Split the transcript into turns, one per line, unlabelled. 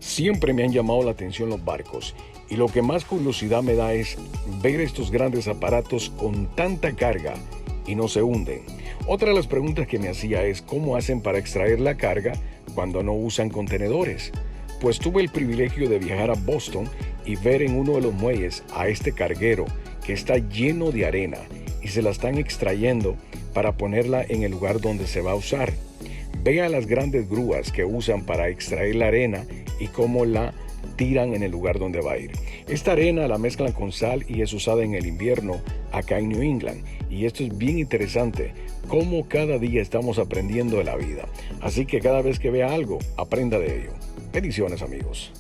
Siempre me han llamado la atención los barcos y lo que más curiosidad me da es ver estos grandes aparatos con tanta carga y no se hunden. Otra de las preguntas que me hacía es cómo hacen para extraer la carga cuando no usan contenedores. Pues tuve el privilegio de viajar a Boston y ver en uno de los muelles a este carguero que está lleno de arena y se la están extrayendo para ponerla en el lugar donde se va a usar. Vea las grandes grúas que usan para extraer la arena y cómo la tiran en el lugar donde va a ir. Esta arena la mezclan con sal y es usada en el invierno acá en New England. Y esto es bien interesante, cómo cada día estamos aprendiendo de la vida. Así que cada vez que vea algo, aprenda de ello. Bendiciones, amigos.